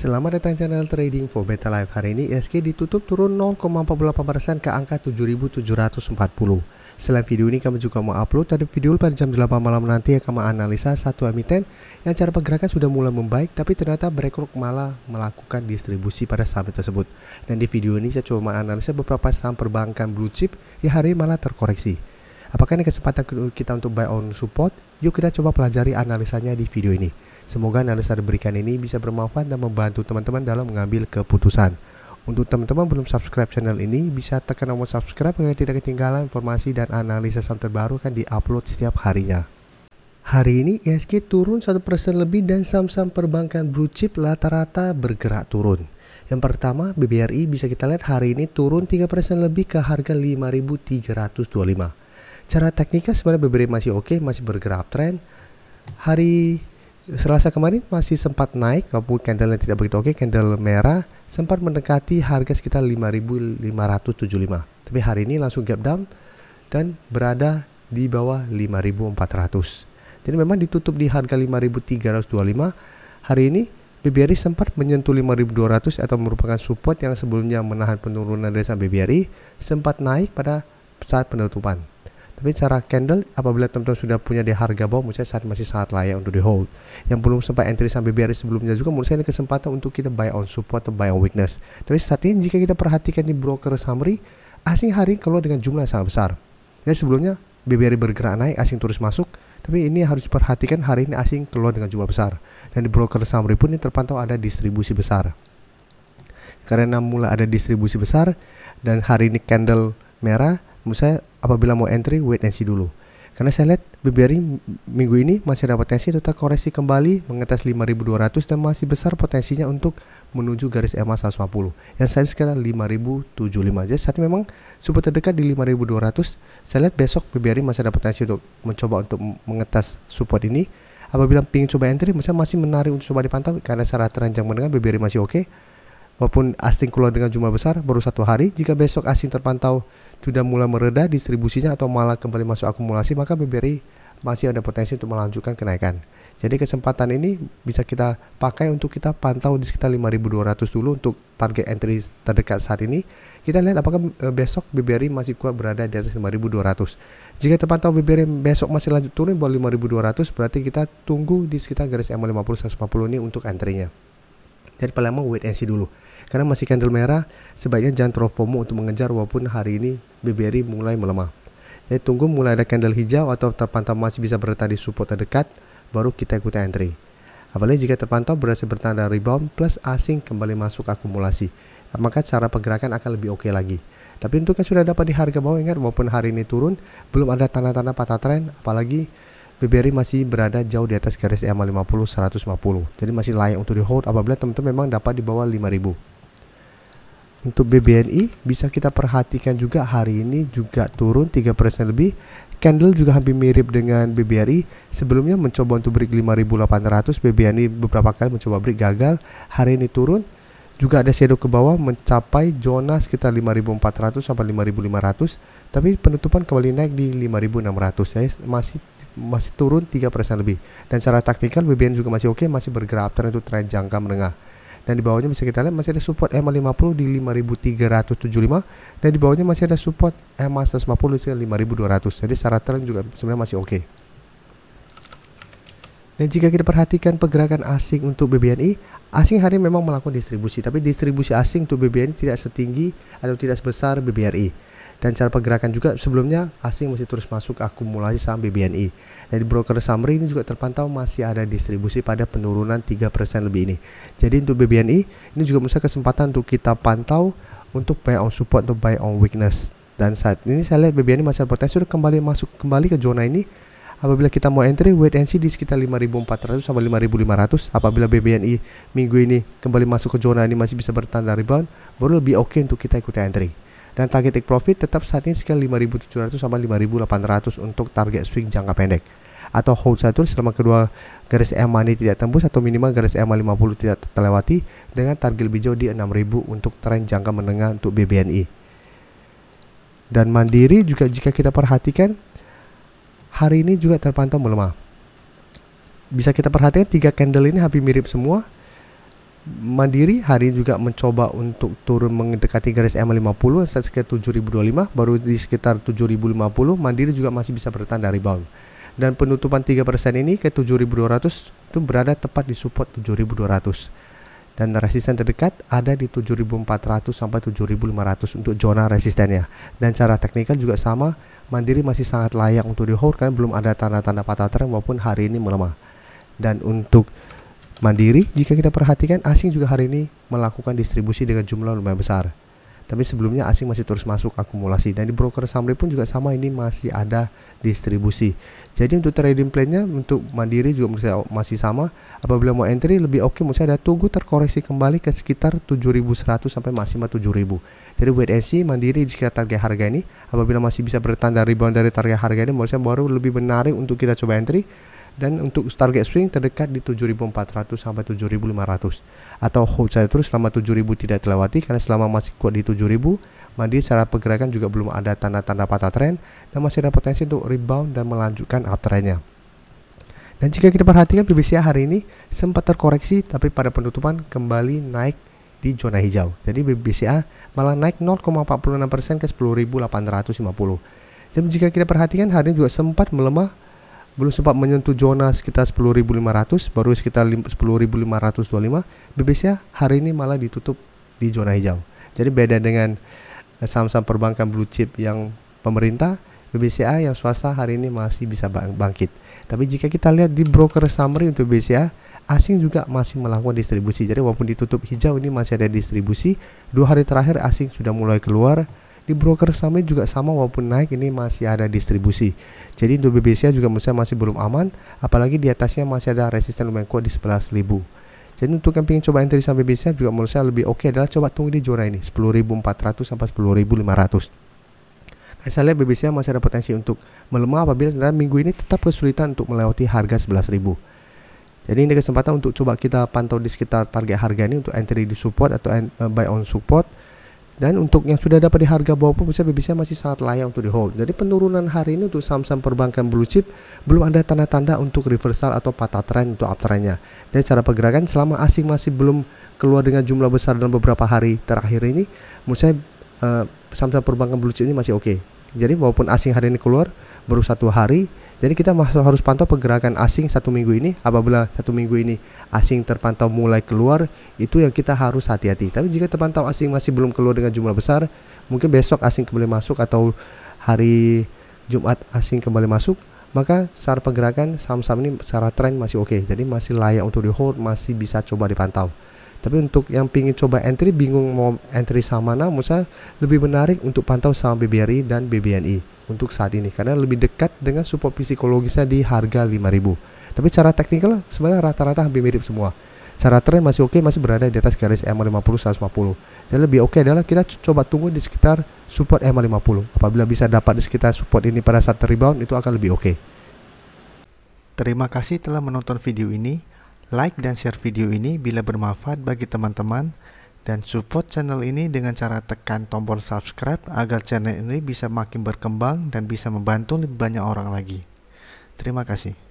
Selamat datang channel Trading for Beta Life. Hari ini ISG ditutup turun 0,48% ke angka 7.740. Selain video ini kami juga mau upload ada video pada jam 8 malam nanti yang akan menganalisa satu emiten yang cara pergerakan sudah mulai membaik tapi ternyata BlackRock malah melakukan distribusi pada saham tersebut. Dan di video ini saya coba menganalisa beberapa saham perbankan blue chip yang hari ini malah terkoreksi. Apakah ini kesempatan kita untuk buy on support? Yuk kita coba pelajari analisanya di video ini. Semoga analisa diberikan ini bisa bermanfaat dan membantu teman-teman dalam mengambil keputusan. Untuk teman-teman belum subscribe channel ini, bisa tekan tombol subscribe agar tidak ketinggalan informasi dan analisa saham terbaru kan diupload setiap harinya. Hari ini ISG turun 1% lebih dan saham-saham perbankan blue chip rata-rata bergerak turun. Yang pertama, BBRI bisa kita lihat hari ini turun 3% lebih ke harga 5.325. Cara teknikal sebenarnya BBRI masih oke, masih bergerak uptrend. Hari Selasa kemarin masih sempat naik, walaupun candle tidak begitu oke, candle merah sempat mendekati harga sekitar 5.575. Tapi hari ini langsung gap down dan berada di bawah 5.400. Jadi memang ditutup di harga 5.325. Hari ini BBRI sempat menyentuh 5.200 atau merupakan support yang sebelumnya menahan penurunan dari saham BBRI, sempat naik pada saat penutupan. Tapi cara candle apabila teman-teman sudah punya di harga bawah, menurut saya saat masih sangat layak untuk di hold. Yang belum sempat entry sampai BBRI sebelumnya juga menurut saya ini kesempatan untuk kita buy on support atau buy on weakness. Tapi saat ini jika kita perhatikan di broker summary, asing hari keluar dengan jumlah yang sangat besar. Ya sebelumnya BBRI bergerak naik, asing terus masuk. Tapi ini harus diperhatikan hari ini asing keluar dengan jumlah besar. Dan di broker summary pun ini terpantau ada distribusi besar. Karena mulai ada distribusi besar dan hari ini candle merah, menurut saya apabila mau entry wait and see dulu. Karena saya lihat BBRI minggu ini masih ada potensi tetap koreksi kembali mengetes 5.200 dan masih besar potensinya untuk menuju garis EMA 150 yang saya sekitar 5.075. Jadi saat ini memang support terdekat di 5.200. Saya lihat besok BBRI masih ada potensi untuk mencoba untuk mengetes support ini. Apabila ingin coba entry, misalnya masih menarik untuk coba dipantau karena secara teranjang menengah BBRI masih oke. Walaupun asing keluar dengan jumlah besar baru satu hari, jika besok asing terpantau sudah mulai mereda distribusinya atau malah kembali masuk akumulasi, maka BBRI masih ada potensi untuk melanjutkan kenaikan. Jadi kesempatan ini bisa kita pakai untuk kita pantau di sekitar 5.200 dulu untuk target entry terdekat saat ini. Kita lihat apakah besok BBRI masih kuat berada di atas 5.200. Jika terpantau BBRI besok masih lanjut turun bawah 5.200, berarti kita tunggu di sekitar garis EMA 50 140 ini untuk entry-nya. Jadi paling lama wait and see dulu. Karena masih candle merah, sebaiknya jangan terlalu FOMO untuk mengejar walaupun hari ini BBRI mulai melemah. Jadi tunggu mulai ada candle hijau atau terpantau masih bisa bertahan di support terdekat, baru kita ikuti entry. Apalagi jika terpantau berhasil bertanda rebound plus asing kembali masuk akumulasi, maka cara pergerakan akan lebih oke lagi. Tapi untuk yang sudah dapat di harga bawah, ingat walaupun hari ini turun, belum ada tanda-tanda patah tren, apalagi BBRI masih berada jauh di atas garis EMA 50 150. Jadi masih layak untuk di hold apabila teman-teman memang dapat di bawah 5.000. Untuk BBNI bisa kita perhatikan juga hari ini juga turun 3% lebih. Candle juga hampir mirip dengan BBRI. Sebelumnya mencoba untuk break 5.800, BBNI beberapa kali mencoba break gagal. Hari ini turun. Juga ada shadow ke bawah mencapai zona sekitar 5.400 sampai 5.500. Tapi penutupan kembali naik di 5.600. Jadi masih turun 3% lebih. Dan secara taktikal BBN juga masih oke, masih bergerak uptrend untuk tren jangka menengah. Dan di bawahnya bisa kita lihat masih ada support EMA 50 di 5.375 dan di bawahnya masih ada support EMA 150 di 5.200. Jadi secara tren juga sebenarnya masih oke. Dan jika kita perhatikan pergerakan asing untuk BBNI, asing hari memang melakukan distribusi, tapi distribusi asing untuk BBNI tidak setinggi atau tidak sebesar BBRI. Dan cara pergerakan juga sebelumnya asing masih terus masuk akumulasi saham BBNI. Dan di broker summary ini juga terpantau masih ada distribusi pada penurunan 3% lebih ini. Jadi untuk BBNI ini juga menjadi kesempatan untuk kita pantau untuk buy on support atau buy on weakness. Dan saat ini saya lihat BBNI masih ada potensi sudah kembali ke zona ini. Apabila kita mau entry wait and see di sekitar 5.400 sampai 5.500. Apabila BBNI minggu ini kembali masuk ke zona ini masih bisa bertanda rebound, baru lebih oke untuk kita ikuti entry. Dan target take profit tetap saat ini sekitar 5.700 sampai 5.800 untuk target swing jangka pendek. Atau hold satu selama kedua garis EMA ini tidak tembus atau minimal garis EMA 50 tidak terlewati dengan target lebih jauh di 6.000 untuk tren jangka menengah untuk BBNI. Dan Mandiri juga jika kita perhatikan hari ini juga terpantau melemah. Bisa kita perhatikan tiga candle ini hampir mirip semua. Mandiri hari ini juga mencoba untuk turun mendekati garis EMA 50 sekitar 7025, baru di sekitar 7050. Mandiri juga masih bisa bertahan dari rebound. Dan penutupan 3% ini ke 7200 itu berada tepat di support 7200. Dan resisten terdekat ada di 7400 sampai 7500 untuk zona resistennya. Dan cara teknikal juga sama, Mandiri masih sangat layak untuk di hold karena belum ada tanda-tanda patah tren maupun hari ini melemah. Dan untuk Mandiri, jika kita perhatikan, asing juga hari ini melakukan distribusi dengan jumlah lumayan besar. Tapi sebelumnya asing masih terus masuk akumulasi, dan di broker summary pun juga sama, ini masih ada distribusi. Jadi untuk trading plan-nya untuk Mandiri juga menurut saya masih sama. Apabila mau entry lebih oke menurut saya ada tunggu terkoreksi kembali ke sekitar 7100 sampai maksimal 7000. Jadi wait and see Mandiri di sekitar target harga ini. Apabila masih bisa bertahan dari rebound dari target harga ini, menurut saya baru lebih menarik untuk kita coba entry. Dan untuk target swing terdekat di 7400 sampai 7500, atau hold saya terus selama 7000 tidak terlewati, karena selama masih kuat di 7000 Mandiri secara pergerakan juga belum ada tanda-tanda patah tren dan masih ada potensi untuk rebound dan melanjutkan uptrendnya. Dan jika kita perhatikan BBCA hari ini sempat terkoreksi, tapi pada penutupan kembali naik di zona hijau. Jadi BBCA malah naik 0,46% ke 10.850. Dan jika kita perhatikan hari ini juga sempat melemah, belum sempat menyentuh zona sekitar 10.500, baru sekitar 10.525. BBCA hari ini malah ditutup di zona hijau. Jadi beda dengan saham-saham perbankan blue chip yang pemerintah, BBCA yang swasta hari ini masih bisa bangkit. Tapi jika kita lihat di broker summary untuk BBCA, asing juga masih melakukan distribusi. Jadi walaupun ditutup hijau, ini masih ada distribusi. 2 hari terakhir asing sudah mulai keluar. Di broker summary juga sama, walaupun naik ini masih ada distribusi. Jadi untuk BBCA juga menurut saya masih belum aman, apalagi di atasnya masih ada resisten lumayan kuat di 11.000. Jadi untuk yang ingin coba entry saham BBCA juga menurut saya lebih oke adalah coba tunggu di zona ini 10.400 sampai 10.500. Saya lihat BBCA masih ada potensi untuk melemah apabila minggu ini tetap kesulitan untuk melewati harga 11.000. Jadi ini kesempatan untuk coba kita pantau di sekitar target harga ini untuk entry di support atau buy on support. Dan untuk yang sudah dapat di harga bawah pun bisa BBCA masih sangat layak untuk di hold. Jadi penurunan hari ini untuk saham-saham perbankan blue chip belum ada tanda-tanda untuk reversal atau patah tren untuk uptrendnya. Dan cara pergerakan selama asing masih belum keluar dengan jumlah besar dalam beberapa hari terakhir ini, menurut saya saham-saham perbankan blue chip ini masih oke. Jadi walaupun asing hari ini keluar baru 1 hari, jadi kita masih harus pantau pergerakan asing 1 minggu ini. Apabila 1 minggu ini asing terpantau mulai keluar, itu yang kita harus hati-hati. Tapi jika terpantau asing masih belum keluar dengan jumlah besar, mungkin besok asing kembali masuk atau hari Jumat asing kembali masuk, maka secara pergerakan saham-saham ini secara tren masih oke. Jadi masih layak untuk di hold, masih bisa coba dipantau. Tapi untuk yang pingin coba entry, bingung mau entry saham mana, menurut saya lebih menarik untuk pantau saham BBRI dan BBNI untuk saat ini, karena lebih dekat dengan support psikologisnya di harga 5.000. Tapi cara teknikal sebenarnya rata-rata hampir mirip semua. Cara tren masih oke, masih berada di atas garis EMA 50 150. Jadi lebih oke adalah kita coba tunggu di sekitar support EMA 50. Apabila bisa dapat di sekitar support ini pada saat rebound, itu akan lebih oke. Terima kasih telah menonton video ini. Like dan share video ini bila bermanfaat bagi teman-teman, dan support channel ini dengan cara tekan tombol subscribe agar channel ini bisa makin berkembang dan bisa membantu lebih banyak orang lagi. Terima kasih.